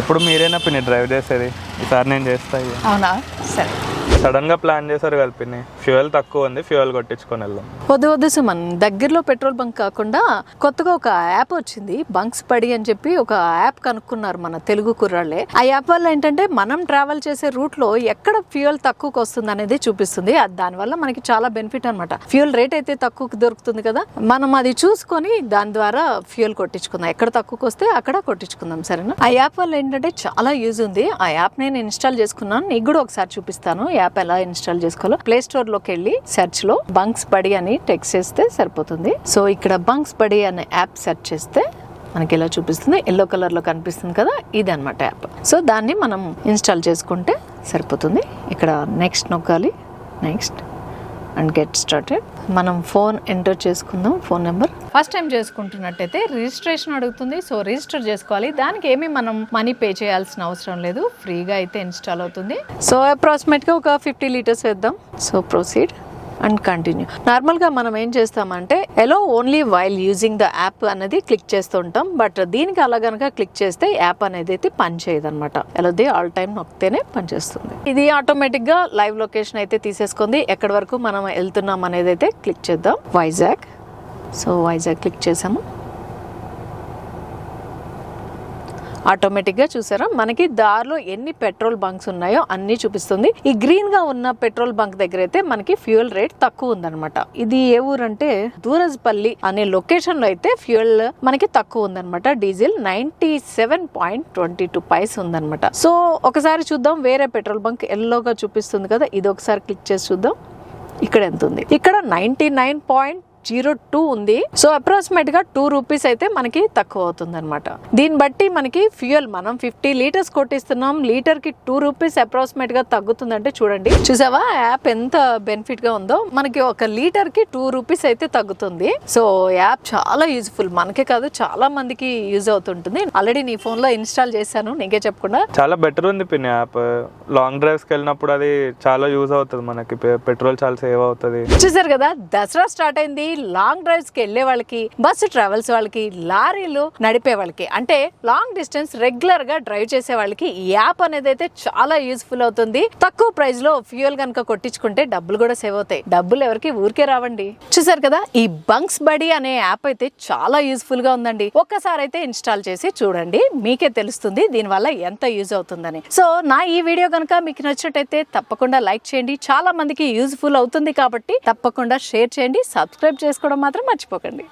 ఎప్పుడు మీరేనా పిన్ని డ్రైవ్ చేసేది, ఈసారి నేను చేస్తా. అవునా, సరే. సడన్ గా ప్లాన్ చేశారు కదా పిన్ని, ఫ్యూయల్ తక్కువ ఉంది, ఫ్యూయల్ కొట్టించుకొని వెళ్దాం. వద్దు సుమన్, దగ్గరలో పెట్రోల్ బంక్ కాకుండా కొత్తగా ఒక యాప్ వచ్చింది, బంక్స్ పడి అని చెప్పి ఒక యాప్ కనుక్కున్నారు మన తెలుగు కుర్రాళ్ళే. ఆ యాప్ వల్ల ఏంటంటే మనం ట్రావెల్ చేసే రూట్ లో ఎక్కడ ఫ్యూయల్ తక్కువకి వస్తుంది అనేది చూపిస్తుంది. దానివల్ల మనకి చాలా బెనిఫిట్ అనమాట. ఫ్యూయల్ రేట్ అయితే తక్కువకి దొరుకుతుంది కదా, మనం అది చూసుకొని దాని ద్వారా ఫ్యూయల్ కొట్టించుకుందాం. ఎక్కడ తక్కువకి వస్తే అక్కడ కొట్టించుకుందాం, సరేనా? ఆ యాప్ వల్ల ఏంటంటే చాలా యూజ్ ఉంది. ఆ యాప్ నేను ఇన్స్టాల్ చేసుకున్నాను, నీకు కూడా ఒకసారి చూపిస్తాను యాప్ ఎలా ఇన్స్టాల్ చేసుకోవాలో. ప్లే స్టోర్ లోకి వెళ్ళి సెర్చ్ లో బంక్స్ బడి అని టెక్స్ట్ చేస్తే సరిపోతుంది. సో ఇక్కడ బంక్స్ బడి అనే యాప్ సెర్చ్ చేస్తే మనకి ఇలా చూపిస్తుంది, ఎల్లో కలర్ లో కనిపిస్తుంది కదా, ఇది అనమాట యాప్. సో దాన్ని మనం ఇన్స్టాల్ చేసుకుంటే సరిపోతుంది. ఇక్కడ నెక్స్ట్ నొక్కాలి, నెక్స్ట్ అండ్ గెట్ స్టార్టెడ్. మనం ఫోన్ ఎంటర్ చేసుకుందాం, ఫోన్ నెంబర్. ఫస్ట్ టైం చేసుకుంటున్నట్టయితే రిజిస్ట్రేషన్ అడుగుతుంది. సో రిజిస్టర్ చేసుకోవాలి. దానికి ఏమీ మనం మనీ పే చేయాల్సిన అవసరం లేదు, ఫ్రీగా అయితే ఇన్స్టాల్ అవుతుంది. సో అప్రాక్సిమేట్గా ఒక 50 లీటర్స్ వేద్దాం. So proceed and continue. నార్మల్గా మనం ఏం చేస్తామంటే allow only while using the app అనేది క్లిక్ చేస్తూ ఉంటాం. బట్ దీనికి అలా కనుక క్లిక్ చేస్తే యాప్ అనేది అయితే పని చేయదు అనమాట. ఎలోది ఆల్ టైమ్ నొక్కితేనే పనిచేస్తుంది. ఇది ఆటోమేటిక్ గా లైవ్ లొకేషన్ అయితే తీసేసుకుంది. ఎక్కడి వరకు మనం వెళ్తున్నాం అనేది అయితే క్లిక్ చేద్దాం. వైజాగ్. సో వైజాగ్ క్లిక్ చేసాము. ఆటోమేటిక్గా చూసారా మనకి దారిలో ఎన్ని పెట్రోల్ బంక్స్ ఉన్నాయో అన్ని చూపిస్తుంది. ఈ గ్రీన్ గా ఉన్న పెట్రోల్ బంక్ దగ్గర అయితే మనకి ఫ్యూయల్ రేట్ తక్కువ ఉందన్నమాట. ఇది ఏ ఊరంటే దూరజ్పల్లి అనే లొకేషన్ లో అయితే ఫ్యూయల్ మనకి తక్కువ ఉందన్నమాట. డీజిల్ 97.22 పైస్ ఉందన్నమాట. సో ఒకసారి చూద్దాం వేరే పెట్రోల్ బంక్ ఎల్లోగా చూపిస్తుంది కదా, ఇది ఒకసారి క్లిక్ చేసి చూద్దాం. ఇక్కడ ఎంత ఉంది? ఇక్కడ 99.02 ఉంది. సో అప్రాక్సిమేట్ గా 2 రూపీస్ అయితే మనకి తక్కువ అవుతుంది అనమాట. దీన్ని బట్టి మనకి ఫ్యూయల్ మనం 50 లీటర్స్ కొట్టిస్తున్నాం, లీటర్ కి 2 రూపీస్ అప్రాక్సిమేట్ గా తగ్గుతుందంటే చూడండి, చూసావా యాప్ ఎంత బెనిఫిట్ గా ఉందో. మనకి ఒక లీటర్ కి 2 రూపీస్ అయితే తగ్గుతుంది. సో యాప్ చాలా యూజ్ఫుల్, మనకే కాదు చాలా మందికి యూజ్ అవుతుంటుంది. ఆల్రెడీ నీ ఫోన్ లో ఇన్స్టాల్ చేశాను, నీకే చెప్పకుండా. చాలా బెటర్ ఉంది పిన్ని యాప్. లాంగ్ డ్రైవ్స్ కి వెళ్ళినప్పుడు అది చాలా యూజ్ అవుతుంది మనకి, పెట్రోల్ చాలా సేవ్ అవుతుంది. చూసారు కదా, దసరా స్టార్ట్ అయింది. లాంగ్ డ్రైవ్స్ కి వెళ్లే వాళ్ళకి, బస్సు ట్రావెల్స్ వాళ్ళకి, లారీలు నడిపే వాళ్ళకి, అంటే లాంగ్ డిస్టెన్స్ రెగ్యులర్ గా డ్రైవ్ చేసే వాళ్ళకి ఈ యాప్ అనేది అయితే చాలా యూజ్ఫుల్ అవుతుంది. తక్కువ ప్రైస్ లో ఫ్యూయల్ కనుక కొట్టించుకుంటే డబ్బులు కూడా సేవ్ అవుతాయి. డబ్బులు ఎవరికి ఊరికే రావండి. చూసారు కదా, ఈ బంక్స్ బడి అనే యాప్ అయితే చాలా యూజ్ఫుల్ గా ఉందండి. ఒక్కసారి అయితే ఇన్స్టాల్ చేసి చూడండి, మీకే తెలుస్తుంది దీని వల్ల ఎంత యూజ్ అవుతుందని. సో నా ఈ వీడియో కనుక మీకు నచ్చినట్టయితే తప్పకుండా లైక్ చేయండి. చాలా మందికి యూజ్ఫుల్ అవుతుంది కాబట్టి తప్పకుండా షేర్ చేయండి. సబ్స్క్రైబ్ చేసుకోవడం మాత్రం మర్చిపోకండి.